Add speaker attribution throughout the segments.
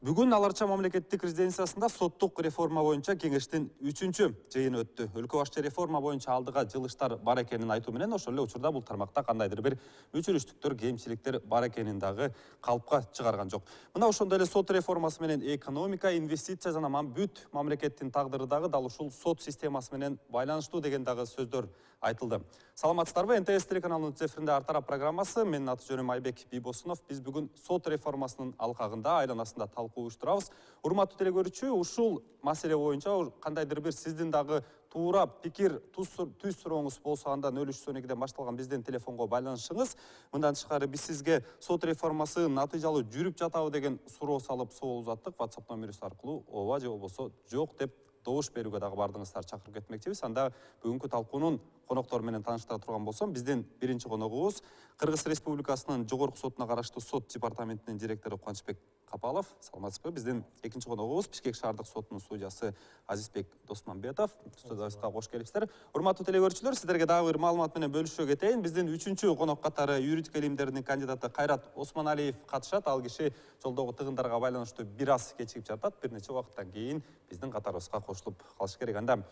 Speaker 1: Бүгін Аларча мамлекеттик резиденциясында соттук реформа боюнча кеңештин 3-чү жыйыны өттү. Өлкө башчы реформа боюнча алдыга жылыштар бар экенин айтуу менен ошол эле учурда бул тармакта кандайдыр бир өчүрүштүктөр, кемчиликтер бар экенин дагы калыпка чыгарган жок. Мына ошондой эле сот реформасы менен экономика, инвестиция жана бүт мамлекеттин тагдыры дагы дал ушул сот системасы менен байланыштуу деген дагы сөздөр айтылды. Саламатсыздарбы? НТС телеканалынын эфиринде Ар тарап программасы. Менин аты жөнүм Айбек Бийбосунов. Биз бүгүн сот реформасынын алкагында айланасында талкуу уюштурабыз. Урматтуу телекөрүүчү, ушул маселе боюнча кандайдыр бир сиздин дагы туура пикир, түз сурооңуз болсо андан 03:12-ден башталган бизден телефонго байланышыңыз. Мындан тышкары биз сизге сот реформасы натыйжалуу жүрүп жатабы деген суроо салып сабол узаттык. WhatsApp номерибиз аркылуу ооба же болбосо жок деп добуш берүүгө дагы бардыңыздар чакырып кетмекчибиз. Анда бүгүнкү талкуунун коноктору менен тааныштыра турган болсом, биздин биринчи коногубуз Кыргыз Республикасынын Жогорку сотуна караштуу сот департаментинин директору Кубанычбек Капалов. Саламатсызбы? Биздин экинчи коногубуз Бишкек шаардык сотунун судьясы Азизбек Досманбетов. Студиябызга кош келипсиздер. Урматтуу телекөрүүчүлөр, сиздерге дагы бир маалымат менен бөлүшүүгө кетейин. Биздин 3-чү конок катары юридика илимдеринин кандидаты Кайрат Осмоналиев катышат. Ал киши жолдогу тыгындарга байланыштуу бир аз кечигип жатат. Бир нече убакыттан кийин биздин катарыбызга кошулуп калыш керек. Анда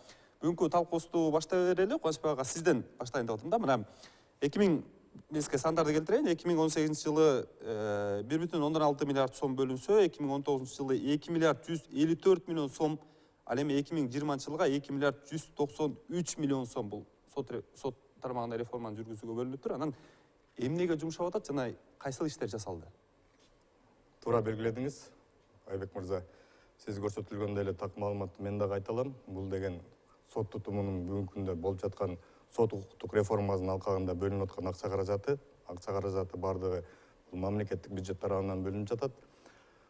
Speaker 1: бүгүнкү талкуубузду баштай берели. Кубанычбек ага, сизден баштайын деп атам да. Мына 2000 сандарды келтирейин. 2018-жылы 1,6 миллиард сом бөлүнсө, 2019-жылы 2 миллиард 154 миллион сом, ал эми 2020-жылга 2 миллиард 193 миллион сом бул сот тармагында реформаны жүргүзүүгө бөлүнүптүр. Анан эмнеге жумшап атат жана кайсыл иштер жасалды?
Speaker 2: Туура белгиледиңиз, Айбек мырза. Сиз көрсөтүлгөндөй эле так маалыматты мен дагы айта алам. Бул деген сот тутумунун бүгүнкү күндө болуп жаткан сот укуктук реформасынын алкагында бөлүнүп аткан акча каражаты бардыгы бул мамлекеттик бюджет тарабынан бөлүнүп жатат.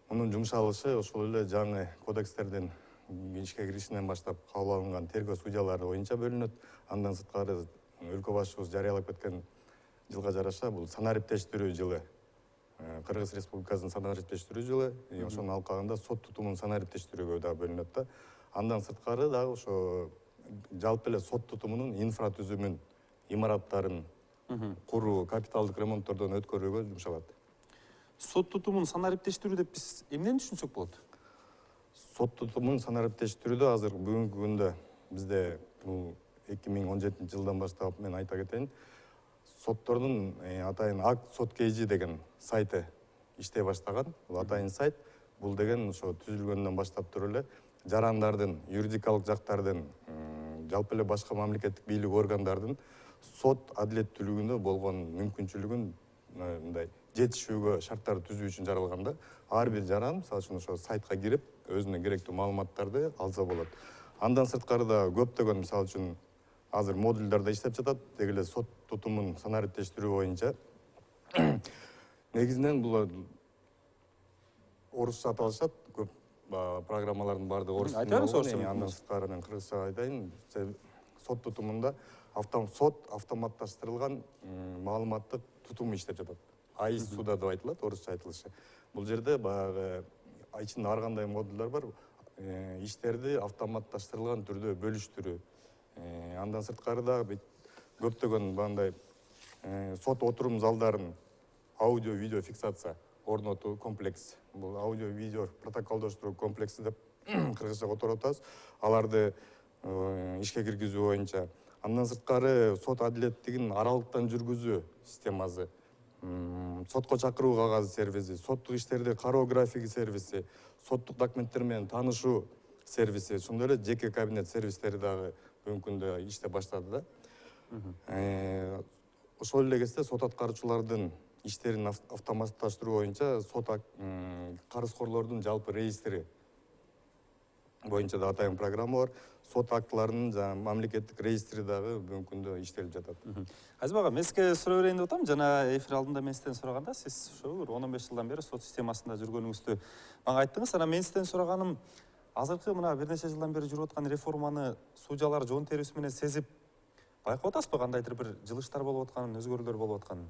Speaker 2: Мунун жумшалышы ошол эле жаңы кодекстердин ишке киришинен баштап кабыл алынган тергөө судьялары боюнча бөлүнөт. Андан сырткары өлкө башчыбыз жарыялап кеткен жылга жараша бул санариптештирүү жылы, Кыргыз Республикасынын санариптештирүү жылы, ошонун алкагында сот тутумун санариптештирүүгө дагы бөлүнөт да. Андан сырткары дагы ошо жалпы эле сот тутумунун инфратүзүмүн, имараттарын куруу, капиталдык ремонттордон өткөрүүгө жумшалат.
Speaker 1: Сот тутумун санариптештирүү деп биз эмнени түшүнсөк болот?
Speaker 2: Сот тутумун санариптештирүүдө азыр бүгүнкү күндө бизде 2017-жылдан баштап мен айта кетейин, соттордун атайын акт сот кейжи деген сайты иштей баштаган. Бул атайын сайт. Бул деген ошо түзүлгөндөн баштап туруп эле жарандардын, юридикалык жактардын, жалпы эле башка мамлекеттик бийлик органдардын сот адилеттүүлүгүндө болгон мүмкүнчүлүгүн мындай жетишүүгө шарттар түзүү үчүн жаралган да. Ар бир жаран мисалы үчүн ошо сайтка кирип, өзүнө керектүү маалыматтарды алса болот. Андан сырткары да көптөгөн мисалы үчүн азыр модулдарда иштеп жатат, деги эле сот тутумун санариптештирүү боюнча. Негизинен бул орусча аталышат, көп программалардын баардыгы орус тилинде. Андан сырткары мен кыргызча айтайын. Сот тутумунда сот автоматташтырылган маалыматтык тутум иштеп жатат. АИС суда деп айтылат, орусча айтылышы. Бул жерде баягы ичинде ар кандай модулдар бар, иштерди автоматташтырылган түрдө бөлүштүрүү. Андан сырткары дагы көптөгөн бандай сот отурум залдарын аудио-видео фиксация орнотуу комплекс. Бул аудио-видео протоколдоштуруу комплекси деп кыргызча которуп атабыз. Аларды ишке киргизүү боюнча. Андан сырткары сот адилеттигин аралыктан жүргүзүү системасы, сотко чакыруу кагазы сервиси, соттук иштерди кароо графиги сервиси, соттук документтер менен таанышуу сервиси, ошондой эле жеке кабинет сервистери дагы бүгүнкү күндө иштеп баштады да. Ошол эле кезде сот аткаруучулардын иштерин автоматташтыруу боюнча сот карызкорлордун жалпы регистри боюнча да атайын программа бар. Сот актыларынын жана мамлекеттик регистри дагы бүгүнкү күндө иштелип жатат.
Speaker 1: Азиз ага, мен сизге суроо берейин деп атам. Жана эфир алдында мен сизден сураганда, сиз ошо 10-15 жылдан бери сот системасында жүргөнүңүздү мага айттыңыз. Анан мен сизден сураганым, азыркы мына бир нече жылдан бери жүрүп аткан реформаны судьялар жон терүүсү менен сезип байкап атасызбы, кандайдыр бир жылыштар болуп атканын, өзгөрүүлөр болуп атканын?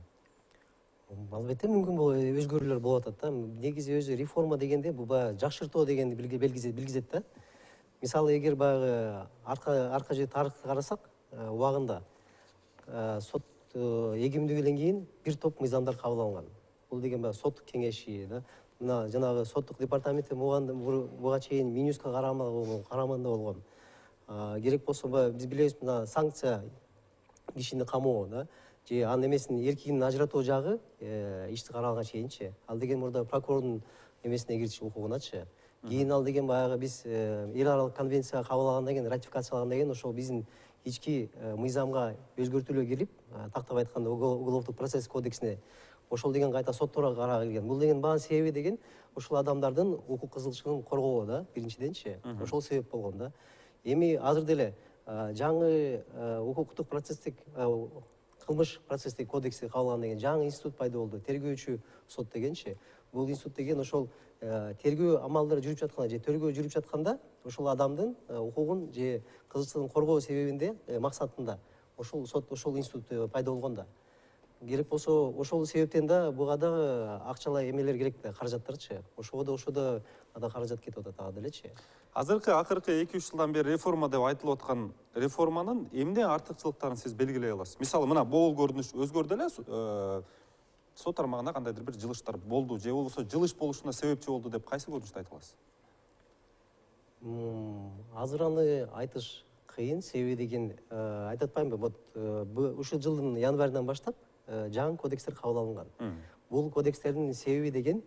Speaker 3: Албетте мүмкүн өзгөрүүлөр болуп атат да. Негизи өзү реформа дегенде бул баягы жакшыртуу дегенди билгизет да. Мисалы, эгер баягы арка же тарыхты карасак, убагында сот эгемдүүлүгүнөн кийин бир топ мыйзамдар кабыл алынган. Бул деген баягы сот кеңеши да, мына жанагы соттук департаменти буга чейин Минюстка карамагында болгон. Керек болсо биз билебиз, мына санкция кишини камоо да, же анын эмесин эркигин ажыратуу жагы ишти караганга чейинчи. Ал деген мурда прокурордун эмесине кирчи укугуначы. Кийин ал деген баягы биз эл аралык конвенцияга кабыл алгандан кийин, ратификациялагандан кийин ошол биздин ички мыйзамга өзгөртүүлөр кирип, тактап айтканда уголовдук процесс кодексине ошол деген кайта сотторго караа келген. Бул деген баанын себеби деген ошол адамдардын укук кызыкчылыгын коргоо да, биринчиденчи. Ошол себеп болгон да. Эми азыр деле жаңы укуктук процесстик кылмыш процесстик кодекси кабыл алгандан кийин жаңы институт пайда болду. Тергөөчү сот дегенчи. Бул институт деген ошол тергөө амалдары жүрүп жатканда же тергөө жүрүп жатканда ошол адамдын укугун же кызыкчылыгын коргоо себебинде, максатында ошол сот, ошол институт пайда болгон да. Керек болсо ошол себептен да буга да акчалай эмелер керек да, каражаттарчы. Ошого да каражат кетип атат ага делечи.
Speaker 1: Азыркы акыркы 2-3 жылдан бери реформа деп айтылып аткан реформанын эмне артыкчылыктарын сиз белгилей аласыз? Мисалы, мына боол көрүнүш өзгөрдү эле, сот тармагына кандайдыр бир жылыштар болду же болбосо жылыш болушуна себепчи болду деп кайсы көрүнүштү айта аласыз?
Speaker 3: Азыр аны айтыш кыйын, себеби деген айтып атпаймынбы? Вот ушул жылдын январынан баштап жаңы кодекстер кабыл алынган. Бул кодекстердин себеби деген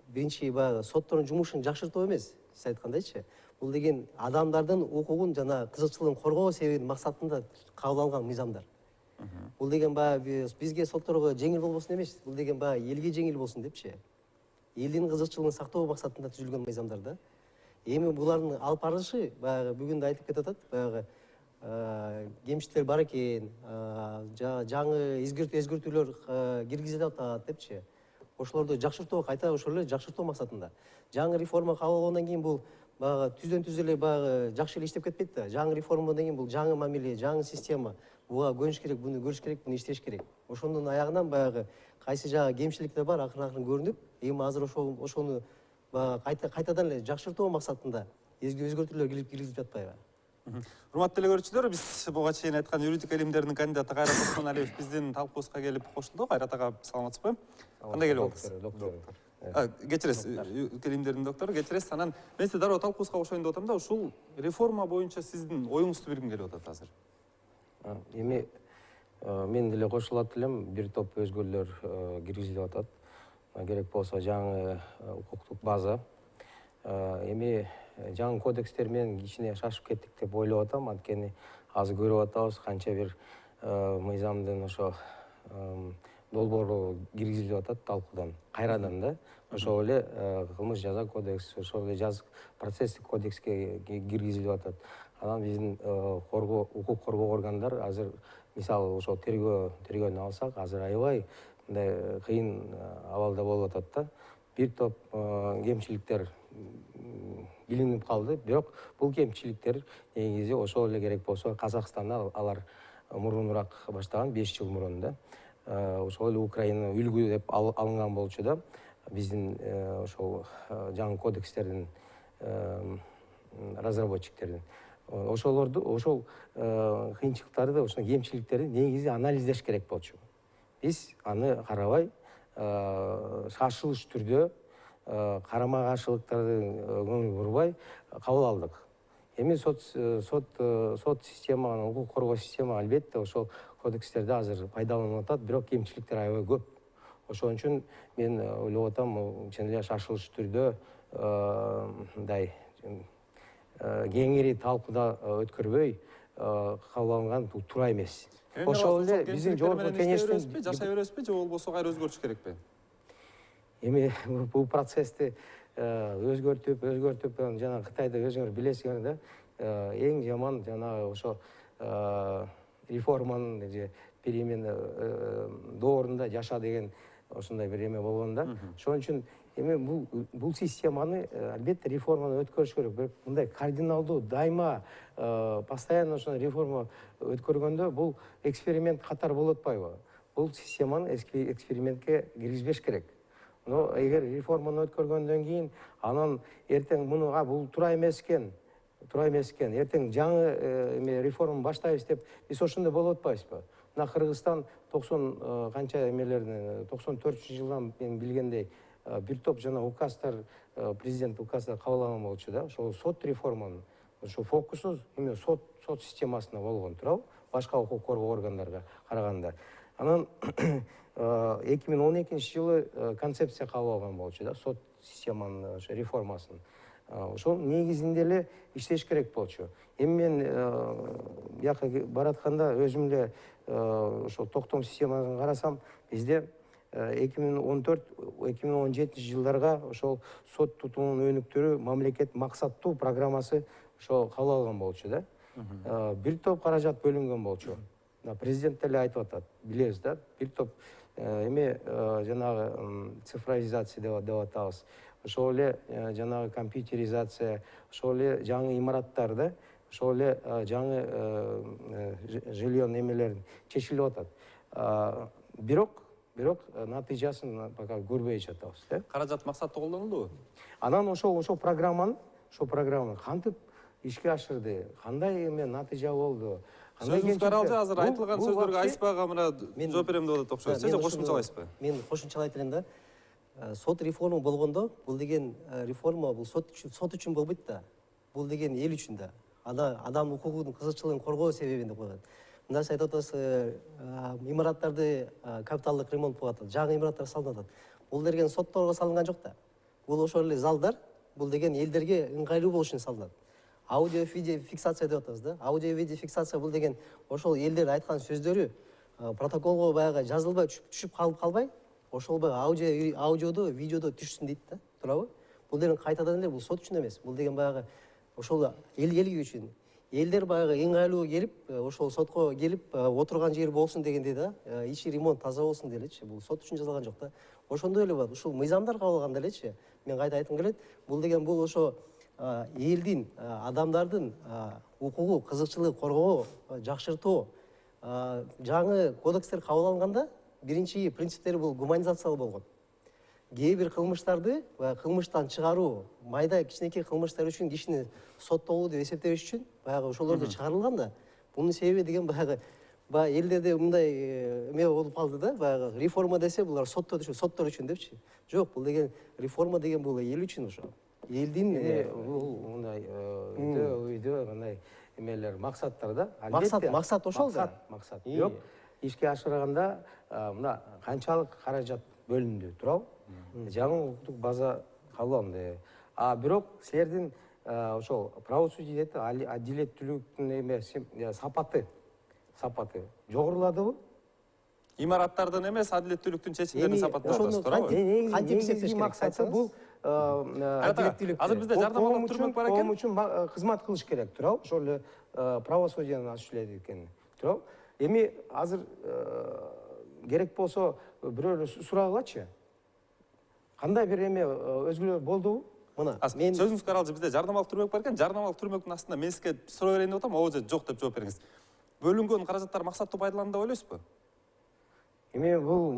Speaker 3: биринчи баягы соттордун жумушун жакшыртуу эмес, сиз айткандайчы. Бул деген адамдардын укугун жана кызыкчылыгын коргоо себебинин максатында кабыл алынган мыйзамдар. Бул деген баягы бизге сотторго жеңил болбосун эмес, бул деген баягы элге жеңил болсун депчи. Элдин кызыкчылыгын сактоо максатында түзүлгөн мыйзамдар да. Эми булардын алып барышы баягы бүгүн да айтып кетип атат, баягы кемчиликтер бар экен, жаңы өзгөртүүлөр киргизилип атат депчи. Ошолорду жакшыртуу, кайта ошол эле жакшыртуу максатында. Жаңы реформа кабыл алгандан кийин бул баягы түздөн түз эле баягы жакшы эле иштеп кетпейт да. Жаңы реформадан кийин бул жаңы мамиле, жаңы система. Буга көнүш керек, буну көрүш керек, буну иштеш керек. Ошондун аягынан баягы кайсы жагы кемчиликтер бар, акырын көрүнүп, эми азыр ошону кайтадан эле жакшыртуу максатында өзгөртүүлөр киргизилип жатпайбы?
Speaker 1: Урматтуу эле көрүүчүлөр, биз буга чейин айткан юридика илимдеринин кандидаты Кайрат Осмоналиев биздин талкуубузга келип кошулду. Кайрат ага, саламатсызбы? Кандай келип алдыңыз?
Speaker 3: Доктор.
Speaker 1: Кечиресиз, юридика илимдеринин доктору, кечиресиз. Анан мен сизди дароо талкуубузга кошоюн деп атам да, ушул реформа боюнча сиздин оюңузду бергим келип атат азыр.
Speaker 4: Эми мен деле кошулат элем, бир топ өзгөрүүлөр киргизилип атат. Керек болсо жаңы укуктук база. Эми жаңы кодекстер менен кичине шашып кеттик деп ойлоп атам, анткени азыр көрүп атабыз канча бир мыйзамдын ошо долбоору киргизилип атат талкуудан, кайрадан да. Ошол эле кылмыш жаза кодекс, ошол эле процесстик кодекске киргизилип атат. Анан биздин укук коргоо органдар азыр, мисалы, ошол тергөөнү алсак, азыр аябай мындай кыйын абалда болуп атат да. Бир топ кемчиликтер илинип калды, бирок бул кемчиликтер негизи ошол эле керек болсо Казакстанда алар мурунураак баштаган, 5 жыл мурун да. Ошол эле Украина үлгү деп алынган болчу да. Биздин ошол жаңы кодекстердин разработчиктердин ошол кыйынчылыктарды, ошол кемчиликтерди негизи анализдеш керек болчу. Биз аны карабай, шашылыш түрдө карама каршылыктарды көңүл бурбай кабыл алдык. Эми сот система, укук коргоо система албетте ошол кодекстерди азыр пайдаланып атат, бирок кемчиликтер аябай көп. Ошон үчүн мен ойлоп атам, чын эле шашылыш түрдө мындай кеңири талкууда өткөрбөй кабыл алынган туура эмес. Ошол эле биздин жогорку кеңештин
Speaker 1: жашай бересизби же болбосо кайра өзгөртүш керекпи?
Speaker 4: Эми бул процессти өзгөртүп, жана Кытайда өзүңөр билесиңер да, эң жаман жанагы ошо реформанын же перемена доорунда жаша деген ошондой бир эме болгон да. Ошон үчүн эми бул системаны албетте реформаны өткөрүш керек. Бирок мындай кардиналдуу дайыма постоянно ошондой реформа өткөргөндө бул эксперимент катары болуп атпайбы? Бул системаны экспериментке киргизбеш керек. Но эгер реформаны өткөргөндөн кийин анан эртең муну бул туура эмес экен, эртең жаңы реформа баштайбыз деп биз ошондой болуп атпайбызбы? Мына Кыргызстан 90 канча эмелерин 94-жылдан мен билгендей бир топ жана указдар, президент указдар кабыл алган болчу да. Ошол сот реформанын ошо фокусу эме сот системасына болгон туурабы, башка укук коргоо органдарга караганда. Анан 2012 жылы концепция кабыл алган болчу да, сот системанын реформасын. Ошол негизинде эле иштеш керек болчу. Эми мен бияка баратканда өзүм эле ошол токтом системасын карасам, бизде 2014-2017 жылдарга ошол сот тутумунун өнүктүрүү мамлекет максаттуу программасы ошол кабыл алган болчу да. Бир топ каражат бөлүнгөн болчу. Президент деле айтып атат, билебиз да. Бир топ эме жанагы цифровизация деп атабыз. Ошол эле жанагы компьютеризация, ошол эле жаңы имараттар да, ошол эле жаңы жилье немелерин чечилип атат. Бирок натыйжасын пока көрбөй жатабыз да.
Speaker 1: Каражат максаттуу колдонулдубу?
Speaker 4: Анан ошол программаны кантип ишке ашырды, кандай эме натыйжа болду?
Speaker 1: Сөзүңүз каралды, азыр айтылган сөздөргө айыспага мына жооп берем деп атат окшойт. Же кошумчалайсызбы?
Speaker 3: Мен кошумчалайт элем да. Сот реформа болгондо, бул деген реформа бул сот үчүн болбойт да. Бул деген эл үчүн да. Адам укугунун кызыкчылыгын коргоо себебинде койгон. Мындай айтып атасыз, имараттарды капиталдык ремонт болуп атат, жаңы имараттар салынып атат. Бул деген сотторго салынган жок да. Бул ошол эле залдар, бул деген элдерге ыңгайлуу болуш үчүн салынат. Аудио-видео фиксация деп атабыз да. Аудио-видео фиксация бул деген ошол элдер айткан сөздөрү протоколго баягы жазылбай түшүп калбай, ошол баягы аудиодо, видеодо түшсүн дейт да, туурабы? Бул деген кайтадан эле бул сот үчүн эмес. Бул деген баягы ошол элге үчүн. Элдер баягы ыңгайлуу келип, ошол сотко келип отурган жери болсун дегенде да, ичи ремонт таза болсун делечи. Бул сот үчүн жасалган жок да. Ошондой эле болот. Ушул мыйзамдар кабыл алганда элечи, мен кайта айткым келет. Бул деген бул ошо элдин, адамдардын укугу, кызыкчылыгын коргоо, жакшыртуу, жаңы кодекстер кабыл алынганда биринчи принциптери бул гуманизациялуу болгон. Кээ бир кылмыштарды кылмыштан чыгаруу, майда кичинекей кылмыштар үчүн кишини соттолуу деп эсептебеш үчүн баягы ошолорду чыгарылган да. Бунун себеби деген баягы элдерде мындай эме болуп калды да, баягы реформа десе булар соттор үчүн депчи. Жок, бул деген реформа деген бул эл үчүн ошо. Элдин
Speaker 4: бул мындай өйдө мындай эмелер, максаттар да.
Speaker 3: Максат ошол да.
Speaker 4: Максат. Бирок ишке ашырганда мына канчалык каражат бөлүндү, туурабы? Жаңы укуктук база кабыл алынды. Бирок силердин ошол правосудие дейт, адилеттүүлүктүн эмеси, сапаты жогоруладыбы?
Speaker 1: Имараттардын эмес, адилеттүүлүктүн чечимдеринин сапаты деп атасыз, туурабы?
Speaker 3: Кантип эсептеш керек?
Speaker 4: Максаты бул адилеттүүлүк.
Speaker 1: Азыр бизде жардамалык түрмөк бар экен.
Speaker 4: Коом үчүн кызмат кылыш керек, туурабы? Ошол эле правосудияны осуществлять экен, туурабы? Эми азыр керек болсо бирөө сурагылачы. Кандай бир эме өзгөлөр болдубу?
Speaker 3: Мына,
Speaker 1: мен сөзүңүз каралды, бизде жардамалык түрмөк бар экен. Жардамалык түрмөктүн астында мен сизге суроо берейин деп атам, ооба же жок деп жооп бериңиз. Бөлүнгөн каражаттар максаттуу пайдаланды деп ойлойсузбу?
Speaker 4: Эми бул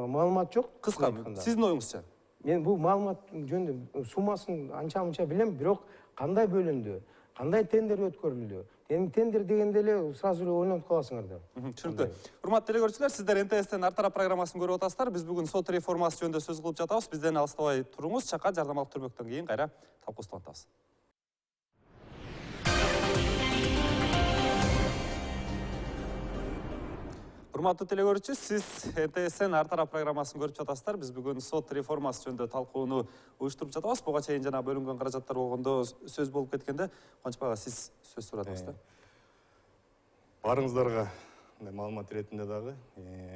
Speaker 4: маалымат жок.
Speaker 1: Кыска, сиздин оюңузча.
Speaker 4: Мен бул маалымат жөнүндө суммасын анча-мынча билем, бирок кандай бөлүндү, кандай тендер өткөрүлдү? Эми тендер дегенде эле сразу эле ойлонуп каласыңар да.
Speaker 1: Түшүнүктүү. Урматтуу телекөрүүчүлөр, сиздер НТСтен ар тарап программасын көрүп атасыздар. Биз бүгүн сот реформасы жөнүндө сөз кылып жатабыз. Бизден алыстабай туруңуз. Чакка жардамалык түрмөктөн кийин кайра талкуусун улантабыз. Урматтуу телекөрүүчү, сиз НТСтен ар тарап программасын көрүп жатасыздар. Биз бүгүн сот реформасы жөнүндө талкууну уюштуруп жатабыз. Буга чейин жана бөлүнгөн каражаттар болгондо сөз болуп кеткенде, Кубанычбек ага сиз сөз сурадыңыз да.
Speaker 2: Барыңыздарга маалымат иретинде дагы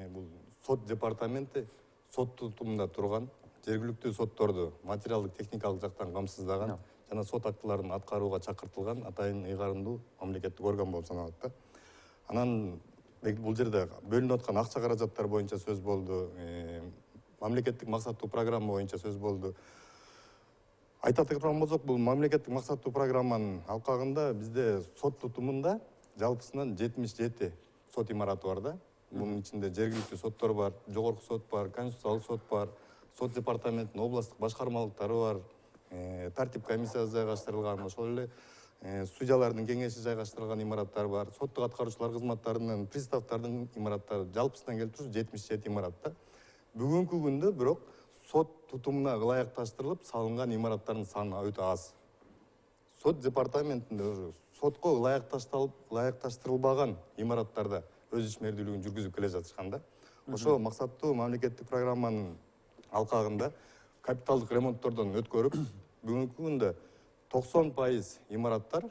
Speaker 2: бул сот департаменти сот тутумунда турган жергиликтүү сотторду материалдык техникалык жактан камсыздаган жана сот актыларын аткарууга чакыртылган атайын ыйгарымдуу мамлекеттик орган болуп саналат да. Анан бул жерде бөлүнүп аткан акча каражаттар боюнча сөз болду, мамлекеттик максаттуу программа боюнча сөз болду. Айта турган болсок, бул мамлекеттик максаттуу программанын алкагында бизде сот тутумунда жалпысынан 77 сот имараты бар да. Бунун ичинде жергиликтүү соттор бар, жогорку сот бар, конституциялык сот бар, сот департаментинин областтык башкармалыктары бар, тартип комиссиясы жайгаштырылган, ошол эле судьялардын кеңеши жайгаштырылган имараттар бар, соттук аткаруучулар кызматтарынын, приставдардын имараттары жалпысынан келип туруп 77 имарат да. Бүгүнкү күндө бирок сот тутумуна ылайыкташтырылып салынган имараттардын саны өтө аз. Сот департаментинде уже сотко ылайыкташтырылбаган имараттарда өз ишмердүүлүгүн жүргүзүп келе жатышкан да. Ошо максаттуу мамлекеттик программанын алкагында капиталдык ремонттордон өткөрүп, бүгүнкү күндө 90% имараттар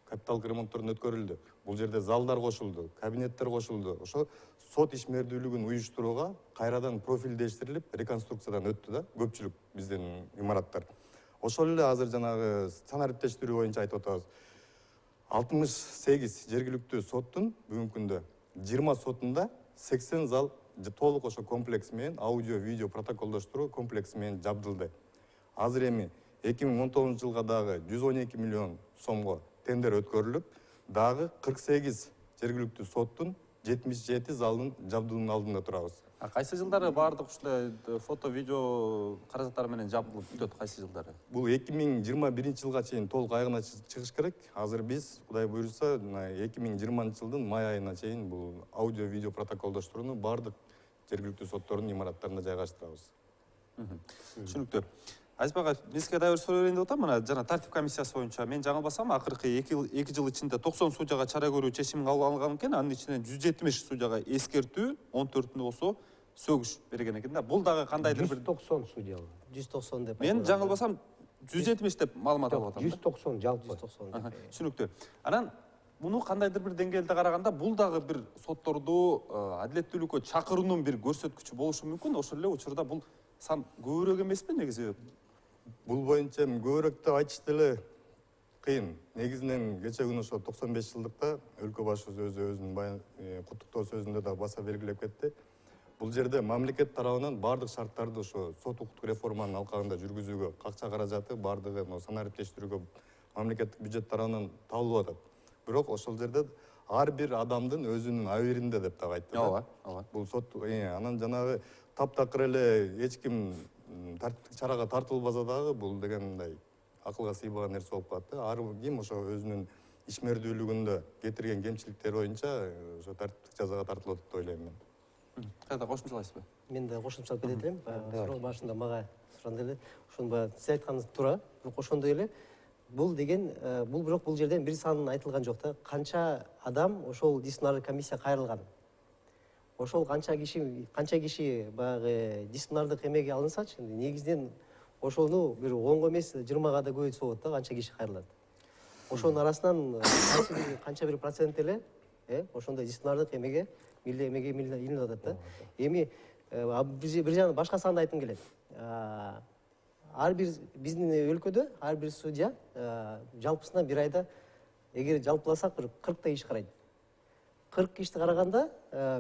Speaker 2: капиталдык ремонттордон өткөрүлдү. Бул жерде залдар кошулду, кабинеттер кошулду. Ошо сот ишмердүүлүгүн уюштурууга кайрадан профилдештирилип, реконструкциядан өттү да көпчүлүк биздин имараттар. Ошол эле азыр жанагы санариптештирүү боюнча айтып атабыз. 68 жергиликтүү соттун бүгүнкү күндө 20 сотунда 80 зал толук ошо комплекс менен аудио, видео протоколдоштуруу комплекси менен жабдылды. Азыр эми 2019 жылга дагы 112 миллион сомго тендер өткөрүлүп, дагы 48 жергиликтүү соттун 77 залдын жабдылуунун алдында турабыз.
Speaker 1: Кайсы жылдары баардык ушундай фото, видео каражаттары менен жабдылып бүтөт, кайсы жылдары?
Speaker 2: Бул 2021 жылга чейин толук айыгына чыгыш керек. Азыр биз, Кудай буйруса, 2020 жылдын май айына чейин бул аудио, видео протоколдоштурууну баардык жергиликтүү соттордун имараттарына жайгаштырабыз.
Speaker 1: Түшүнүктүү. Азиз ага, бизге дагы бир суроо берейин деп атам. Мына жана тартип комиссиясы боюнча мен жаңылбасам, акыркы 2 жыл ичинде 90 судьяга чара көрүү чечими кабыл алынган экен. Анын ичинен 170 судьяга эскертүү, 14-үндө болсо сөгүш берген экен да. Бул дагы кандайдыр бир
Speaker 4: 190 судья.
Speaker 3: 190 деп.
Speaker 1: Мен жаңылбасам 170 деп маалымат алып атам.
Speaker 4: 190 жалпы.
Speaker 3: 190 деп.
Speaker 1: Түшүнүктүү. Анан муну кандайдыр бир деңгээлде караганда бул дагы бир сотторду адилеттүүлүккө чакыруунун бир көрсөткүчү болушу мүмкүн. Ошол эле учурда бул сан көбүрөөк эмеспи негизи?
Speaker 2: Бул боюнча көбүрөөк деп айтыш деле кыйын. Негизинен кече күнү ошо 95 жылдыкта өлкө башчысы өзүнүн куттуктоо сөзүндө да баса белгилеп кетти. Бул жерде мамлекет тарабынан бардык шарттарды ошо сот укуктук реформанын алкагында жүргүзүүгө акча каражаты бардыгы санариптештирүүгө мамлекеттик бюджет тарабынан табылып атат. Бирок ошол жерде ар бир адамдын өзүнүн абийиринде деп дагы айтты.
Speaker 1: Ооба, ооба.
Speaker 2: Бул сот анан жанагы таптакыр эле эч ким тартиптик чарага тартылбаса дагы бул деген мындай акылга сыйбаган нерсе болуп калат да. Ар ким ошо өзүнүн ишмердүүлүгүндө кетирген кемчиликтери боюнча ошо тартиптик жазага тартылып атат деп ойлойм мен.
Speaker 1: Кайда кошумчалайсызбы?
Speaker 3: Мен да кошумчалап кетет элем. Суроо башында мага сураган эле. Ошону сиз айтканыңыз туура. Бирок ошондой эле бул деген бирок бул жерден бир санын айтылган жок да. Канча адам ошол дисциплинардык комиссия кайрылган. Ошол канча киши баягы дисциплинардык эмеге алынсачы, негизинен ошону бир 10го эмес 20га да көбөйтсө болот да, канча киши кайрылат. Ошонун арасынан канча бир процент эле ошондой дисциплинардык эмеге илинип атат да. Эми бир жагынан башка санды айткым келет. Ар бир биздин өлкөдө ар бир судья жалпысынан бир айда эгер жалпыласак бир 40 иш карайт. 40 ишти караганда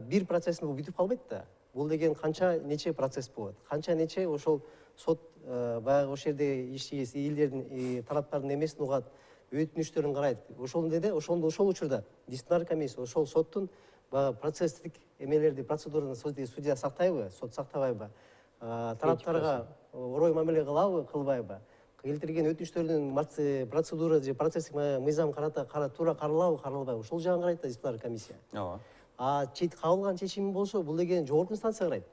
Speaker 3: бир процессин бул бүтүп калбайт да. Бул деген канча нече процесс болот. Канча нече ошол сот баягы ошол жерде элдердин тараптардын эмесин угат, өтүнүчтөрүн карайт. Ошол учурда дисциплинардык комиссия ошол соттун процесстик эмелерди, процедураны судья сактайбы, сот сактабайбы, тараптарга орой мамиле кылабы, кылбайбы, келтирген өтүнүчтөрдүн процедура же процесстик мыйзам туура каралабы, каралбайбы, ошол жагын карайт да дисциплинардык комиссия.
Speaker 1: Ооба.
Speaker 3: Кабылган чечими болсо, бул деген жогорку инстанция карайт.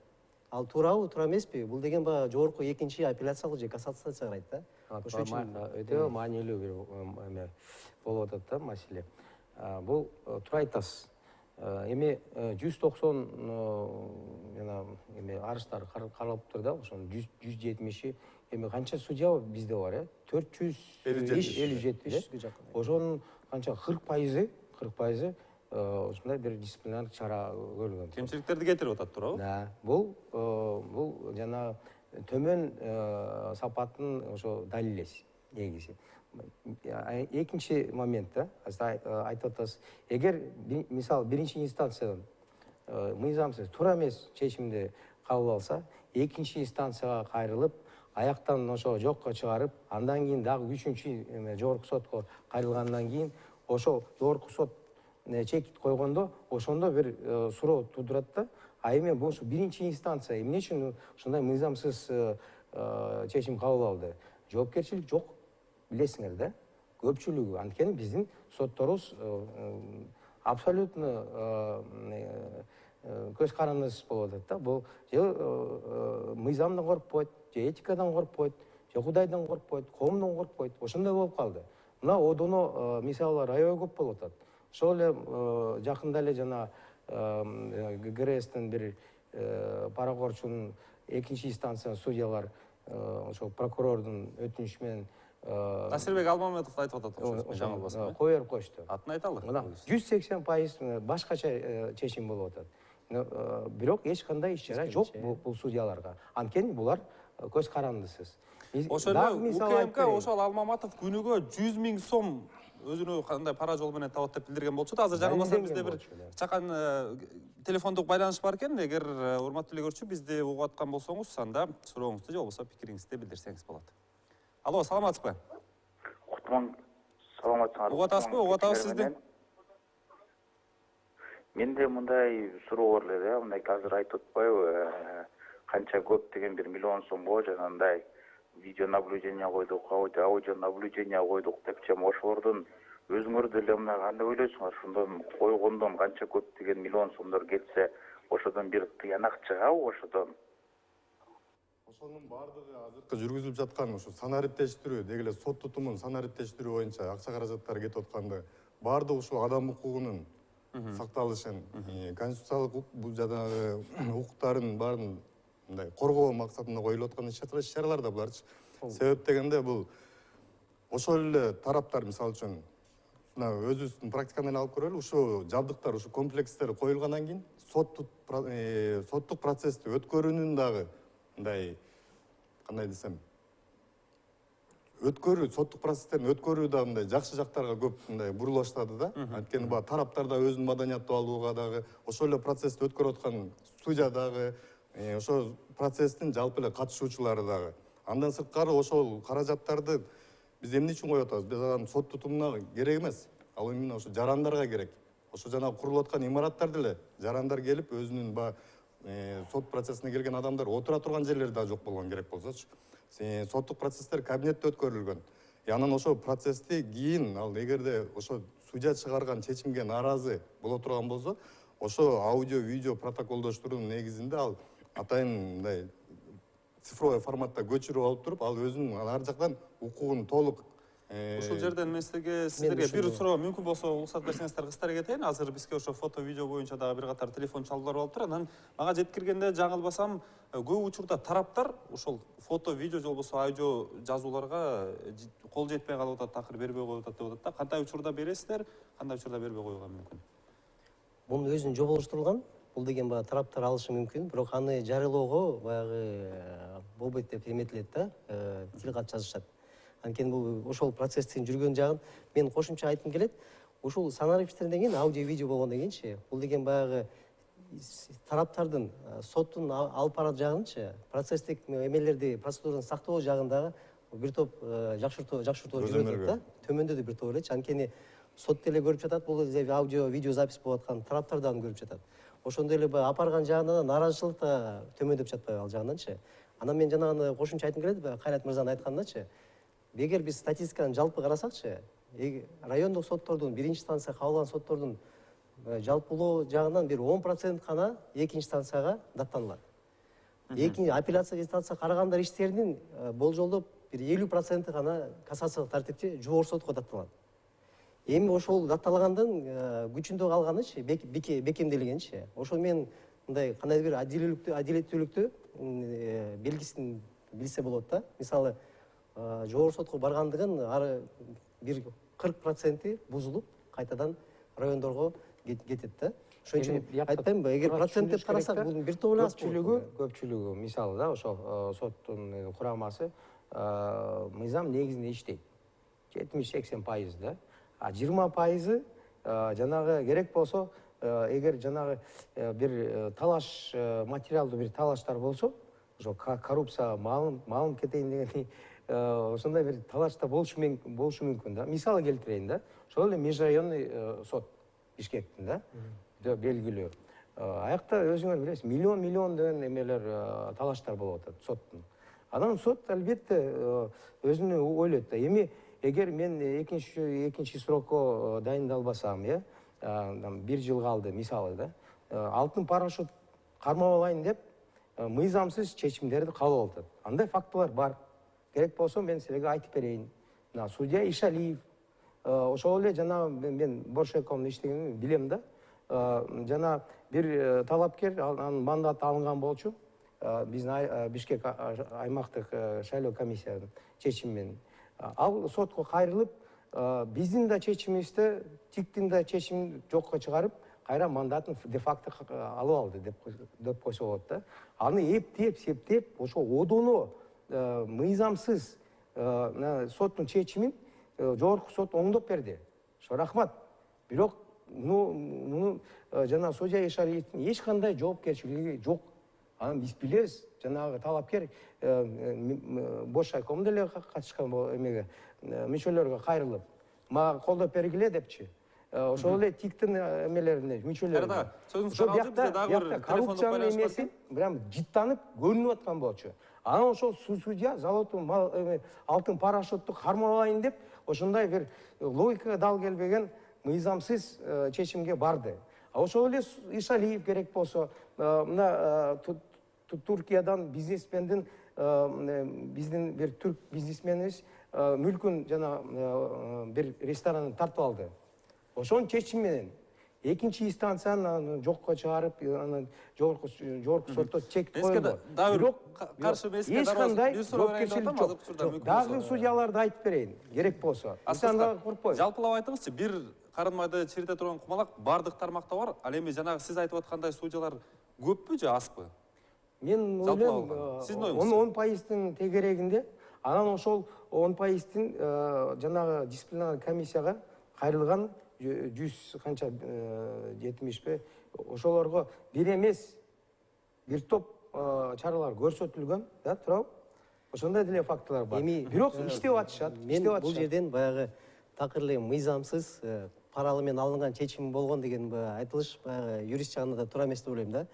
Speaker 3: Ал туурабы, туура эмеспи? Бул деген баягы жогорку экинчи апелляциялык же кассация карайт да.
Speaker 4: Ошол үчүн өтө маанилүү бир эме болуп атат да маселе. Бул туура айтасыз. Эми 190 жана эме арыздар каралыптыр да, ошонун 170-и эми канча судья бизде бар, 457. Ошонун канча 40% ушундай бир дисциплинардык чара көрүлгөн.
Speaker 1: Кемчиликтерди кетирип атат туурабы?
Speaker 4: Да, бул жана төмөн сапаттын ошо далилеси негизи. Экинчи момент да, айтып атасыз, эгер мисалы биринчи инстанциядан мыйзамсыз туура эмес чечимди кабыл алса, экинчи инстанцияга кайрылып, аяктан ошо жокко чыгарып, андан кийин дагы үчүнчү жогорку сотко кайрылгандан кийин ошо жогорку сот чекит койгондо ошондо бир суроо туудурат да. А эми бул биринчи инстанция эмне үчүн ушундай мыйзамсыз чечим кабыл алды? Жоопкерчилик жок, билесиңер да. Көпчүлүгү анткени биздин сотторубуз абсолютно көз карандысыз болуп атат да. Бул же мыйзамдан коркпойт, же этикадан коркпойт, же Кудайдан коркпойт, коомдон коркпойт. Ошондой болуп калды. Мына одоно мисалы аябай көп болуп атат. Ошол эле жакында эле жана ГРСтин бир паракорчунун экинчи инстанциянын судьялар ошол прокурордун өтүнүшү менен
Speaker 1: Насирбек Алмамедов айтып атат ошо жаңылбасам.
Speaker 4: кое берип коюшту.
Speaker 1: Атын айталы.
Speaker 4: Мына 180% башкача чечим болуп атат. Бирок эч кандай иш чара жок бул судьяларга. Анткени булар көз карандысыз.
Speaker 1: Ошол эле УКМК ошол Алмаматов күнүгө 100 000 сом өзүнө кандай пара жол менен табат деп билдирген болчу да. Азыр жаңылбасам бизде бир чакан телефондук байланыш бар экен. Эгер урматтуу эле көрчү бизди угуп аткан болсоңуз, анда сурооңузду же болбосо пикириңизди билдирсеңиз болот. Алло, саламатсызбы?
Speaker 5: Кутман, саламатсыңар.
Speaker 1: Угуп атасызбы? Угуп атабыз сизди.
Speaker 5: Менде мындай суроо бар эле, мындай азыр айтып атпайбы, канча көп деген бир миллион сомго жанагындай видео наблюдение койдук, аудио наблюдение койдук депчи, ошолордун өзүңөр деле мына кандай ойлойсуңар? Ошондон койгондон канча көп деген миллион сомдор кетсе, ошодон бир тыянак чыгабы ошодон?
Speaker 2: Ошонун баардыгы азыркы жүргүзүлүп жаткан ушу санариптештирүү, деги эле сот тутумун санариптештирүү боюнча акча каражаттары кетип атканды баардыгы ушул адам укугунун сакталышын, конституциялык жанагы укуктарын баарын мындай коргоо максатында коюлуп аткан иш-чаралар да буларчы. Себеп дегенде бул ошол эле тараптар, мисалы үчүн мына өзүбүздүн практиканы алып көрөлү, ушу жабдыктар, ушу комплекстер коюлгандан кийин соттук процессти өткөрүүнүн дагы мындай кандай десем, соттук процесстерин өткөрүү да мындай жакшы жактарга көп мындай бурула баштады да. Анткени баягы тараптар да өзүнүн маданияттуу алууга дагы, ошол эле процессти өткөрүп аткан судья дагы, ошол процесстин жалпы эле катышуучулары дагы. Андан сырткары ошол каражаттарды биз эмне үчүн коюп атабыз? Биз анан сот тутумуна керек эмес. Ал именно ошо жарандарга керек. Ошо жанагы курулуп аткан имараттар деле жарандар келип өзүнүн сот процессине келген адамдар отура турган жерлери да жок болгон керек болсочу. Соттук процесстер кабинетте өткөрүлгөн. Анан ошол процессти кийин ал эгерде ошо судья чыгарган чечимге нааразы боло турган болсо, ошо аудио, видео протоколдоштуруунун негизинде ал атайын мындай цифровой форматта көчүрүп алып туруп, ал өзүнүн ар жактан укугун толук.
Speaker 1: Ушул жерден мен сиздерге бир суроо мүмкүн болсо уруксат берсеңиздер кыстара кетейин. Азыр бизге ошо фото, видео боюнча дагы бир катар телефон чалуулар болуп тур. Анан мага жеткиргенде жаңылбасам, көп учурда тараптар ушул фото, видео же болбосо аудио жазууларга кол жетпей калып атат, такыр бербей коюп атат деп атат да. Кандай учурда бересиздер, кандай учурда бербей коюуга мүмкүн?
Speaker 3: Мунун өзүн жоболоштурулган. Бул деген баягы тараптар алышы мүмкүн, бирок аны жарыялоого баягы болбойт деп эметилет да, тил кат жазышат. Анткени бул ошол процесстин жүргөн жагын мен кошумча айткым келет. Ушул санариптештен кийин аудио, видео болгондон кийинчи, бул деген баягы тараптардын соттун алып барат жагынчы, процесстик эмелерди, процедураны сактоо жагындагы бир топ жакшыртуу жүрүп атат да. Төмөндө да бир топ элечи. Анткени сот деле көрүп жатат, бул аудио, видео запись болуп аткан тараптар дагы көрүп жатат. Ошондой эле апарган жагында нааразычылык да төмөндөп жатпайбы ал жагынданчы. Анан мен жанагы кошумча айткым келет, Кайрат мырзанын айтканындачы, эгер биз статистиканы жалпы карасакчы, райондук соттордун, биринчи станция кабыл алган соттордун жалпылоо жагынан бир 10% гана экинчи станцияга даттаналат. Апелляция инстанция карагандар иштеринин болжолдоп бир 50% гана кассациялык тартипте жогорку сотко датталат. Эми ошол датталгандын күчүндө калганычы, бекемделгенчи. Ошол мен мындай кандай бир адилеттүүлүктү белгисин билсе болот да. Мисалы, жогорку сотко баргандыгын ары бир 40% бузулуп, кайтадан райондорго кетет да. Ошон үчүн айтпаймынбы, эгер процент деп карасак, бул бир топ эле аз
Speaker 4: көпчүлүгү, мисалы да, ошол соттун курамасы мыйзам негизинде иштейт. 70-80% да. А 20% жанагы керек болсо, эгер жанагы бир талаш, материалдуу бир талаштар болсо, ошо коррупция, малым кетейин деген ошондой бир талашта болушу мүмкүн да. Мисалы келтирейин да. Ошол эле межрайонный сот Бишкектин да, белгилүү. Аякта өзүңөр билесиз, миллион деген эмелер талаштар болуп атат соттун. Анан сот албетте өзүнө ойлойт да. Эми эгер мен экинчи срокко дайындалбасам, бир жыл калды мисалы да, алтын парашют кармап алайын деп мыйзамсыз чечимдерди кабыл алат. Андай фактылар бар. Керек болсо мен силерге айтып берейин. Мына судья Ишалиев, ошол эле жана мен Боршековдун иштегенин билем да. Жана бир талапкер анын мандаты алынган болчу. Биздин Бишкек аймактык шайлоо комиссиянын чечими менен. Ал сотко кайрылып, биздин да чечимибизди, ТИКтин да чечимин жокко чыгарып, кайра мандатын де факто алып алды деп койсо болот да. Аны эптеп, септеп, ошо одону мыйзамсыз соттун чечимин жогорку сот оңдоп берди. Рахмат. Бирок муну жана судья Ишалиевдин эч кандай жоопкерчилиги жок. Анан биз билебиз, жанагы талапкер Боршайком деле катышкан эмеге мүчөлөргө кайрылып, мага колдоп бергиле депчи. Ошол эле ТИКтин эмелерине мүчөлөрү. Ошол биякта коррупциянын эмеси прям жыттанып көрүнүп аткан болчу. Анан ошол судья золотун алтын парашютты кармап алайын деп, ошондой бир логикага дал келбеген мыйзамсыз чечимге барды. Ошол эле Ишалиев керек болсо, мына Туркиядан бизнесмендин, биздин бир түрк бизнесменибиз мүлкүн жана бир ресторанын тартып алды. Ошонун чечими менен экинчи инстанцияны жокко чыгарып, анан жогорку сотто чек коюлду. Бирок каршы эмеске бир суроо берейин жок. Дагы судьяларды айтып берейин, керек болсо. Исандагы коркпойт.
Speaker 1: Жалпылап айтыңызчы, бир карынмайды чирите турган кумалак бардык тармакта бар. Ал эми жанагы сиз айтып аткандай судьялар көппү же азбы?
Speaker 4: Мен ойлойм, 10%-тын тегерегинде, анан ошол 10%-тын жанагы дисциплинарный комиссияга кайрылган 100 канча 70 ошолорго бир эмес бир топ чаралар көрсөтүлгөн, да, туурабы? Ошондой деле фактылар бар. Бирок иштеп атышат.
Speaker 3: Мен бул жерден баягы такыр эле мыйзамсыз паралы менен алынган чечим болгон деген айтылыш баягы юрист жагында да туура эмес деп ойлойм да.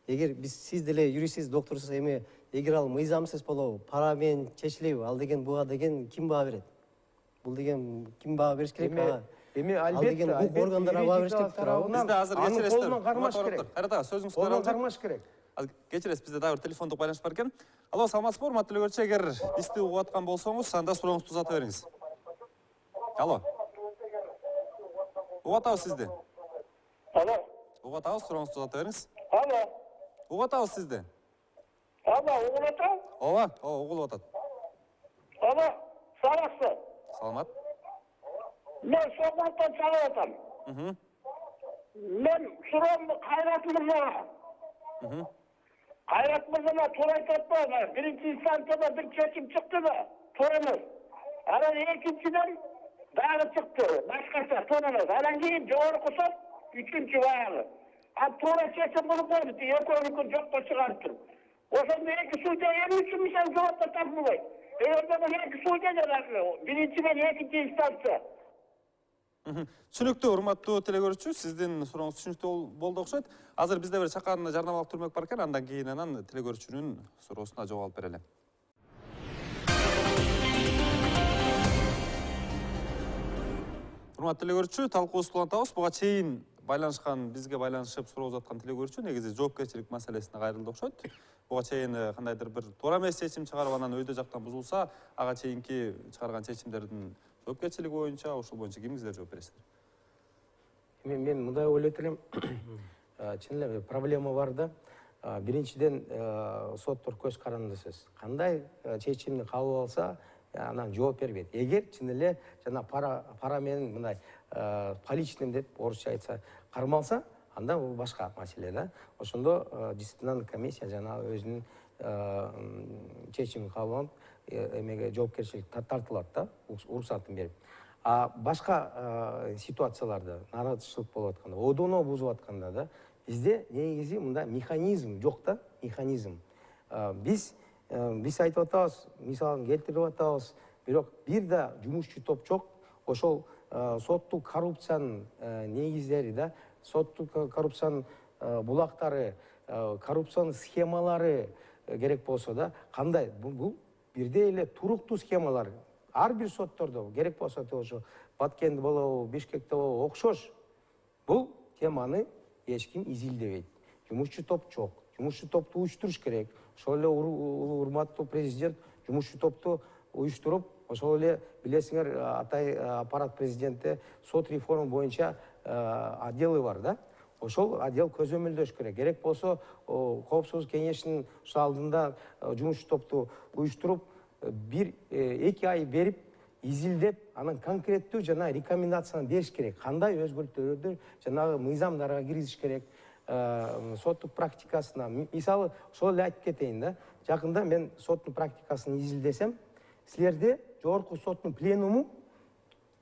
Speaker 3: Эгер сиз деле юристсиз, докторсуз, эми эгер ал мыйзамсыз болобу, пара менен чечилеби, ал деген буга деген ким баа берет? Бул деген ким баа бериш керек ага?
Speaker 4: Эми албетте
Speaker 3: укук органдары баа бериш керек туурабы?
Speaker 1: Бизде азыр кечиресиздер.
Speaker 4: Кармаш керек.
Speaker 1: Кайрата, сөзүңүз
Speaker 4: колдон кармаш керек.
Speaker 1: Кечиресиз, бизде дагы бир телефондук байланыш бар экен. Алло, саламатсызбы, урматтуу көрүүчү, эгер бизди угуп аткан болсоңуз, анда сурооңузду узата бериңиз. Алло. Угуп атабыз сизди.
Speaker 6: Алло.
Speaker 1: Угуп атабыз, сурооңузду узата бериңиз.
Speaker 6: Алло.
Speaker 1: Угуп атабыз сизди.
Speaker 6: Алло, угуп атам?
Speaker 1: Ооба, угулуп атат.
Speaker 6: Алло, саламатсызбы?
Speaker 1: Саламат.
Speaker 6: Мен Сокулуктан чалып атам. Мен суроомду Кайрат мырзага. Кайрат мырзага туура айтып атпайбы? Биринчи инстанцияда бир чечим чыкты да, туура эмес. Анан экинчиден дагы чыкты, башкача туура эмес. Анан кийин жогорку сот үчүнчү баягы. Ал туура чечим кылып койду, экөөнүкүн жокко чыгарып туруп. Ошондо эки судья эмне үчүн мисалы жоопко тартылбайт? Эгерде бул эки судья дагы биринчи менен экинчи инстанция.
Speaker 1: Түшүнүктүү, урматтуу телекөрүүчү, сиздин сурооңуз түшүнүктүү болду окшойт. Азыр бизде бир чакан жарнамалык түрмөк бар экен, андан кийин анан телекөрүүчүнүн суроосуна жооп алып берели. Урматтуу телекөрүүчү, талкуубузду улантабыз. Буга чейин бизге байланышып суроо узаткан телекөрүүчү негизи жоопкерчилик маселесине кайрылды окшойт. Буга чейин кандайдыр бир туура эмес чечим чыгарып, анан өйдө жактан бузулса, ага чейинки чыгарган чечимдердин жоопкерчилиги боюнча, ошол боюнча кимиңиздер жооп бересиздер?
Speaker 4: Мен мындай ойлойт элем, чын эле проблема бар да. Биринчиден соттор көз карандысыз. Кандай чечимди кабыл алса, анан жооп бербейт. Эгер чын эле жана пара менен мындай поличным деп орусча айтса кармалса, анда бул башка маселе да. Ошондо дисциплинарный комиссия жана өзүнүн чечимин кабыл алып, эмеге жоопкерчилик тартылат да, уруксатын берип. А башка ситуацияларда нараазычылык болуп атканда, одону бузуп атканда да, бизде негизи мында механизм жок да, механизм. Биз айтып атабыз, мисалын келтирип атабыз, бирок бир да жумушчу топ жок. Ошол соттук коррупциянын негиздери да, соттук коррупциянын булактары, коррупциянын схемалары керек болсо да, кандай бул бирдей эле туруктуу схемалар. Ар бир соттордо керек болсо ошо Баткенде болобу, Бишкекте болобу окшош. Бул теманы эч ким изилдебейт. Жумушчу топ жок. жумушчу топту уюштуруш керек. Ошол эле урматтуу президент жумушчу топту уюштуруп, ошол эле билесиңер, атай аппарат президенти сот реформа боюнча отделы бар да. Ошол отдел көзөмөлдөш керек. Керек болсо Коопсуздук кеңешинин алдында жумушчу топту уюштуруп, 1-2 ай берип, изилдеп, анан конкреттүү жана рекомендацияны бериш керек. Кандай өзгөртүүлөрдү жанагы мыйзамдарга киргизиш керек, соттук практикасына. Мисалы, ошол эле айтып кетейин да. Жакында мен соттун практикасын изилдесем, силерде жогорку соттун пленуму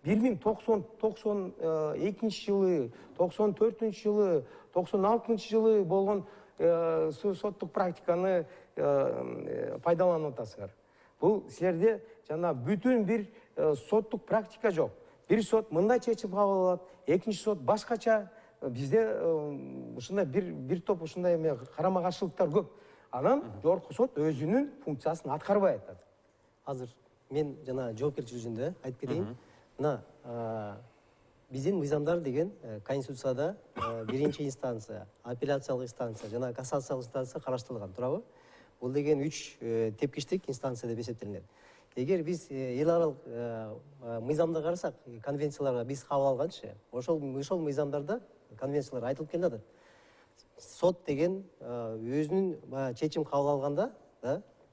Speaker 4: 1992 жылы, 94 жылы, 96 жылы болгон соттук практиканы пайдаланып атасыңар. Бул силерде жана бүтүн бир соттук практика жок. Бир сот мындай чечим кабыл алат, экинчи сот башкача. Бизде ушундай бир топ ушундай карама каршылыктар көп. Анан жогорку сот өзүнүн функциясын аткарбай атат.
Speaker 3: Азыр мен жана жоопкерчилик жүзүндө айтып кетейин. Мына биздин мыйзамдар деген Конституцияда биринчи инстанция, апелляциялык инстанция жана кассациялык инстанция караштырылган, туурабы? Бул деген 3 тепкичтик инстанция деп эсептелинет. Эгер биз эл аралык мыйзамды карасак, конвенцияларга биз кабыл алганчы, ошол мыйзамдарда конвенциялар айтылып келатат. Сот деген өзүнүн чечим кабыл алганда,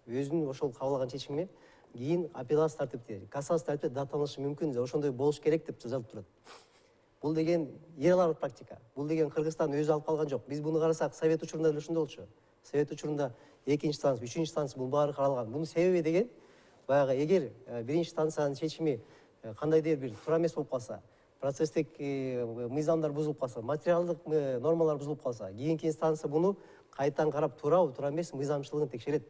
Speaker 3: өзүнүн ошол кабыл алган чечимине кийин апелляция тартипте, кассация тартипте даттанышы мүмкүн, ошондой болуш керек деп жазылып турат. Бул деген эл аралык практика. Бул деген Кыргызстан өзү алып калган жок. Биз буну карасак, Совет учурунда деле ошондой болчу. Совет учурунда экинчи инстанция, үчүнчү инстанция бул баары каралган. Бунун себеби деген баягы эгер биринчи инстанциянын чечими кандайдыр бир туура эмес болуп калса, процесстик мыйзамдар бузулуп калса, материалдык нормалар бузулуп калса, кийинки инстанция буну кайтадан карап туурабы, туура эмес мыйзамчылыгын текшерет.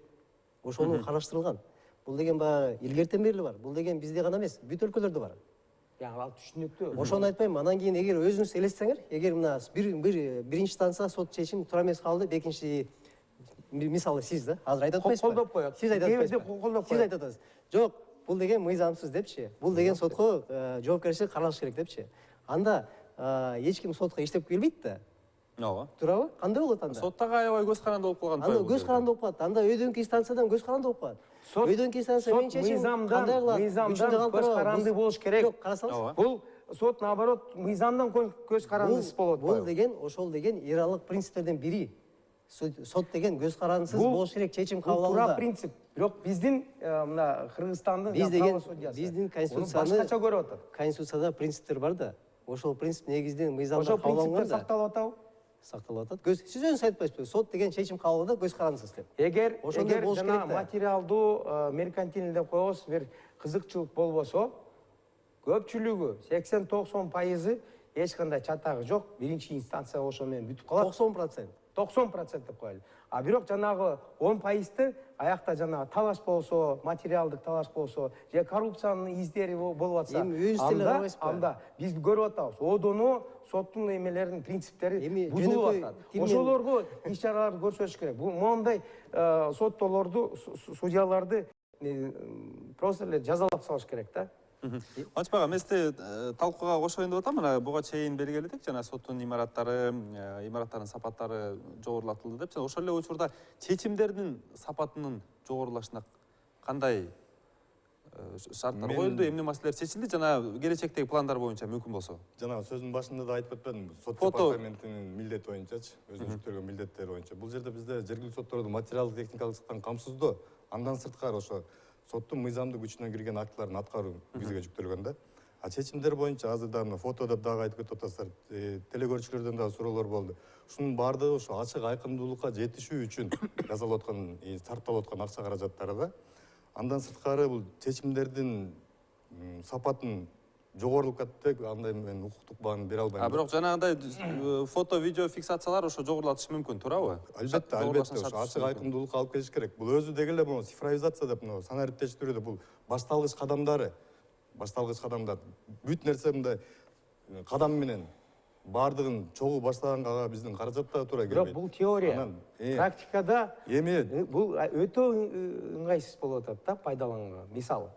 Speaker 3: Ошону караштырылган. Бул деген баягы илгертен бери бар. Бул деген бизде гана эмес, бүт өлкөлөрдө бар.
Speaker 4: Ал түшүнүктүү.
Speaker 3: Ошону айтпайм. Анан кийин эгер өзүңүз элестеңер, эгер мына биринчи инстанция сот чечим туура эмес калды, экинчи мисалы сиз да, азыр айтып атпайсызбы?
Speaker 4: Колдоп коет.
Speaker 3: Сиз айтып атпайсызбы? Сиз айтып атасыз. Жок, бул деген мыйзамсыз депчи. Бул деген сотко жоопкерчилик каралыш керек депчи. Анда эч ким сотко иштеп келбейт да.
Speaker 1: Ооба.
Speaker 3: Туурабы? Кандай болот анда?
Speaker 1: Соттагы аябай көз каранды болуп калган.
Speaker 3: Анда көз каранды болуп калат. Анда өйдөнкү инстанциядан көз каранды болуп калат. Өйдөнкү инстанция менин чечим кандай кылат?
Speaker 4: Мыйзамдан көз каранды болуш керек.
Speaker 3: Жок, карасаңыз.
Speaker 4: Бул сот наоборот мыйзамдан көз карандысыз болот.
Speaker 3: Бул деген ошол деген эл аралык принциптерден бири. Сот деген көз карандысыз болуш керек, чечим кабыл алууда.
Speaker 4: Туура принцип. Бирок биздин мына Кыргызстандын
Speaker 3: биздин конституцияны
Speaker 4: башкача көрүп атат.
Speaker 3: Конституцияда принциптер бар да. Ошол принцип негизинен мыйзамда
Speaker 4: Ошол
Speaker 3: кабыл алынган
Speaker 4: принциптер
Speaker 3: да.
Speaker 4: сакталып атабы?
Speaker 3: Сакталып атат. Сиз өзүңүз айтпайсызбы? Сот деген чечим кабыл алууда көз карандысыз деп.
Speaker 4: Эгер
Speaker 3: болуш
Speaker 4: жана
Speaker 3: керек да.
Speaker 4: материалдуу меркантильный деп коебуз, бир кызыкчылык болбосо, көпчүлүгү 80-90% эч кандай чатагы жок, биринчи инстанция ошо менен бүтүп калат.
Speaker 3: 90%.
Speaker 4: 90% деп коелу. А бирок жанагы 10%-ты аякта жанагы талаш болсо, материалдык талаш болсо, же коррупциянын издери болуп атса, анда биз көрүп атабыз. Одону соттун эмелеринин принциптери бузулуп атат. Ошолорго иш-чараларды көрсөтүш керек. Бул моундай соттолорду, судьяларды просто эле жазалап салыш керек да.
Speaker 1: Кубанычбек ага, мен сизди талкууга кошоюн деп атам. Мына буга чейин бергели элек, жана соттун имараттарынын сапаттары жогорулатылды деп. Ошол эле учурда чечимдердин сапатынын жогорулашына кандай шарттар коюлду, эмне маселелер чечилди жана келечектеги пландар боюнча мүмкүн болсо?
Speaker 2: Жана сөзүмдүн башында да айтып өтпөдүмбү, сот департаментинин милдети боюнчачы, өзүнө жүктөлгөн милдеттери боюнча. Бул жерде бизде жергиликтүү соттордун материалдык техникалык жактан камсыздоо, андан сырткары ошо соттун мыйзамдык күчүнө кирген актыларын аткаруу бизге жүктөлгөн да. А чечимдер боюнча азыр дагы фото деп дагы айтып кетип атасыздар, телекөрүүчүлөрдөн дагы суроолор болду. Ушунун баардыгы ошо ачык айкындуулукка жетишүү үчүн жасалып аткан, тартылып аткан акча каражаттары да. Андан сырткары бул чечимдердин сапатын жогорулуп кетти, андай мен укуктук бааны бере албайм.
Speaker 1: Бирок жанагындай фото, видео фиксациялар ошо жогорулатышы мүмкүн, туурабы?
Speaker 2: Албетте, ошо ачык айкындуулукка алып келиш керек. Бул өзү деги эле могу цифровизация деп, санариптештирүүдө бул башталгыч кадамдар. Бүт нерсе мындай кадам менен баардыгын чогуу баштаганга биздин каражат да туура келбейт.
Speaker 4: Бирок бул теория. Практикада бул өтө ыңгайсыз болуп атат да пайдаланганга. Мисалы.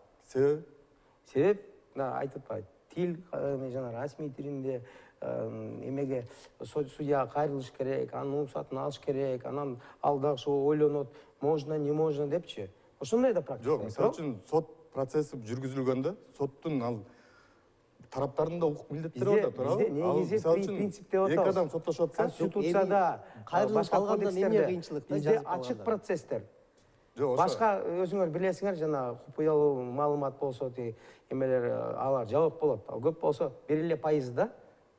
Speaker 4: Себеп айтып атпайбы. Тил жана расмий тилинде эмеге судьяга кайрылыш керек, анын уруксатын алыш керек, анан ал дагы ойлонот, можно, не можно депчи. Ошондой да практика.
Speaker 2: Жок, мисалы үчүн сот процесси жүргүзүлгөндө соттун ал тараптардын да укук милдеттери бар да, туурабы?
Speaker 4: Бизде негизи принцип деп атабыз.
Speaker 2: Эки адам соттошуп атса,
Speaker 4: Конституцияда,
Speaker 3: кайрылып
Speaker 4: башка
Speaker 3: калганда эмне
Speaker 4: кодекстерде
Speaker 3: кыйынчылык да,
Speaker 4: бизде
Speaker 3: жазып
Speaker 4: ачык
Speaker 3: калганда?
Speaker 4: процесстер.
Speaker 2: жок,
Speaker 4: Башка өзүңөр билесиңер, жана купуялуу маалымат болсо, эмелер алар жабык болот. Ал көп болсо 1 эле пайызы да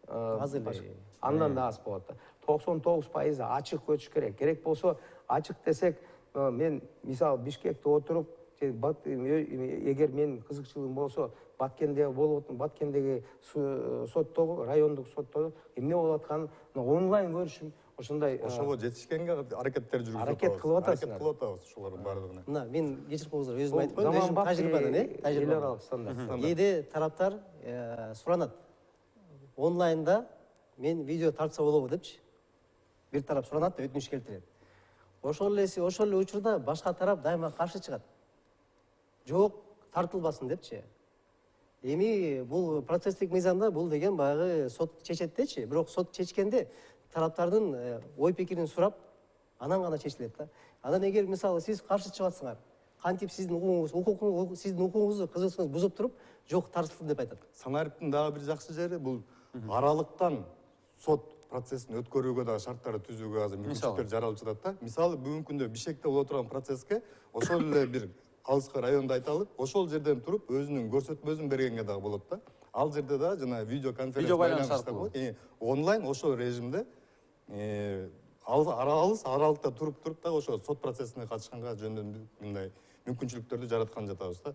Speaker 3: Азыр эле.
Speaker 4: андан да аз болот да. 99% ачык өтүш керек. Керек болсо ачык десек, мен мисалы Бишкекте отуруп, эгер менин кызыкчылыгым болсо, Баткенде болуп, Баткендеги соттогу, райондук соттогу эмне болуп атканын онлайн көрүшүм, ошондой
Speaker 2: ошого жетишкенге аракеттер жүргүзүп атабыз.
Speaker 4: Аракет кылып атасыңар.
Speaker 2: Аракет кылып атабыз ошолордун баардыгына.
Speaker 3: Мына мен кечирип коюңуздар, өзүм айтып коеюн, өзүм
Speaker 4: заманбап
Speaker 3: тажрыйбадан,
Speaker 4: эл
Speaker 3: тажрыйба.
Speaker 4: аралык стандарт.
Speaker 3: Кээде тараптар суранат. Онлайнда мен видео тартса болобу депчи. Бир тарап суранат да өтүнүч келтирет. Ошол эле учурда башка тарап дайыма каршы чыгат. Жок, тартылбасын депчи. Эми бул процесстик мыйзамда бул деген баягы сот чечет дечи. Бирок сот чечкенде тараптардын ой пикирин сурап, анан гана чечилет да. Анан эгер мисалы сиз каршы чыгасыңар, кантип сиздин укугуңузду, кызыкчылыгыңызды бузуп туруп, жок тартылсын деп айтат.
Speaker 2: Санариптин дагы бир жакшы жери бул аралыктан сот процессин өткөрүүгө дагы шарттарды түзүүгө азыр мүмкүнчүлүктөр жаралып жатат да. Мисалы бүгүнкү күндө Бишкекте боло турган процесске ошол эле бир алыскы райондо айталып, ошол жерден туруп өзүнүн көрсөтмөсүн бергенге дагы болот да. Ал жерде да жана видео конференция байланыш онлайн ошол режимде аралыкта туруп дагы ошо сот процессине катышканга жөнүндө мындай мүмкүнчүлүктөрдү жараткан жатабыз да.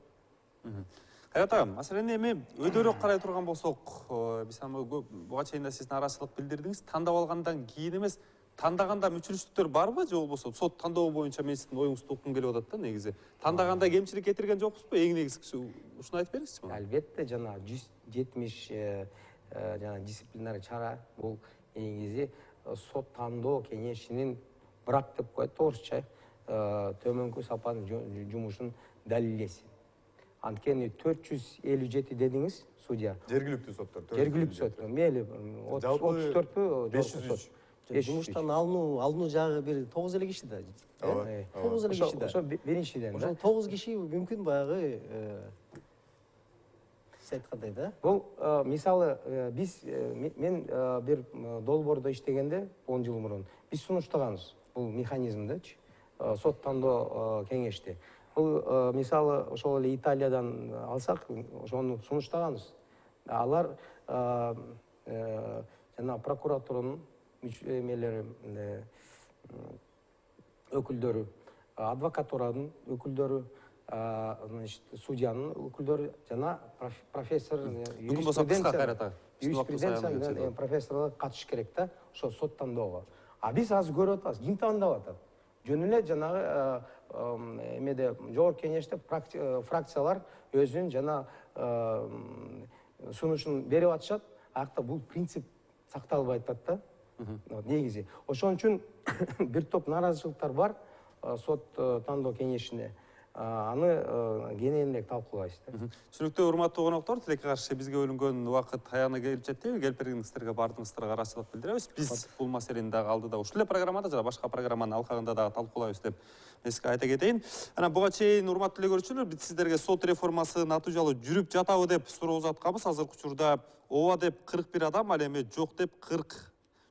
Speaker 1: Кайрат агам, маселени эми өйдөрөөк карай турган болсок, биз буга чейин да сиз нараачылык билдирдиңиз. Тандап алгандан кийин эмес, тандаганда мүчүлүштүктөр барбы же болбосо сот тандоо боюнча мен сиздин оюңузду уккум келип атат да негизи. Тандаганда кемчилик кетирген жоксузбу? Эң негизгиси ушуну айтып бериңизчи.
Speaker 4: Албетте, жана 170 жана дисциплинарный чара бул негизи сот тандоо кеңешинин брак деп коет орусча, төмөнкү сапанын жумушун далилеси. Анткени 457 дедиңиз судья.
Speaker 2: Жергиликтүү соттор.
Speaker 4: Жергиликтүү соттор. Мейли 34пү?
Speaker 2: 503.
Speaker 3: Жумуштан алынуу жагы бир 9 эле киши да. 9 эле киши да.
Speaker 4: Ошо биринчиден да.
Speaker 3: Ошол 9 киши мүмкүн баягы сиз айткандай да.
Speaker 4: Бул мисалы мен бир долбоордо иштегенде 10 жыл мурун биз сунуштаганбыз бул механизмдичи, сот тандоо кеңешти. Бул мисалы ошол эле Италиядан алсак, ошону сунуштаганбыз. Алар жана прокуратуранын эмелери, өкүлдөрү, адвокатуранын өкүлдөрү, судьянын өкүлдөрү жана профессор, юриспруденция профессорлор катышыш керек да, ошо сот тандоого. А биз азыр көрүп атабыз, ким тандап атат? Жөн эле жанагы эмеде жогорку кеңеште фракциялар өзүнүн жана сунушун берип атышат, акта бул принцип сакталбай атат да. Негизи. Ошон үчүн бир топ нааразычылыктар бар сот тандоо кеңешине. Аны кененирээк талкуулайбыз да.
Speaker 1: Түшүнүктүү урматтуу коноктор, тилекке каршы бизге бөлүнгөн убакыт аягына келип жетти. Келип бергениңиздерге баардыгыңыздарга ыраазычылык билдиребиз. Биз бул маселени дагы алдыда ушул эле программада жана башка программанын алкагында дагы талкуулайбыз деп сизге айта кетейин. Анан буга чейин урматтуу эле көрүүчүлөр, биз сиздерге сот реформасы натыйжалуу жүрүп жатабы деп суроо узатканбыз. Азыркы учурда ооба деп 41 адам, ал эми жок деп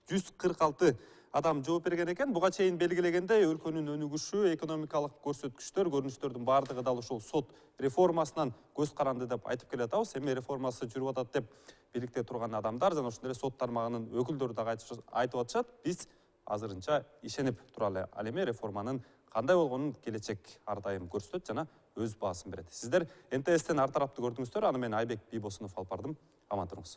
Speaker 1: 146 адам жооп берген экен. Буга чейин белгилегендей, өлкөнүн өнүгүшү, экономикалык көрсөткүчтөр, көрүнүштөрдүн баардыгы дал ушул сот реформасынан көз каранды деп айтып келе атабыз. Эми реформасы жүрүп атат деп бийликте турган адамдар жана ошондой эле сот тармагынын өкүлдөрү дагы айтып атышат. Биз азырынча ишенип туралы. Ал эми реформанын кандай болгонун келечек ар дайым көрсөтөт жана өз баасын берет. Сиздер НТСтен ар тарапты көрдүңүздөр. Аны мен Айбек Бийбосунов алып бардым. Аман туруңуз.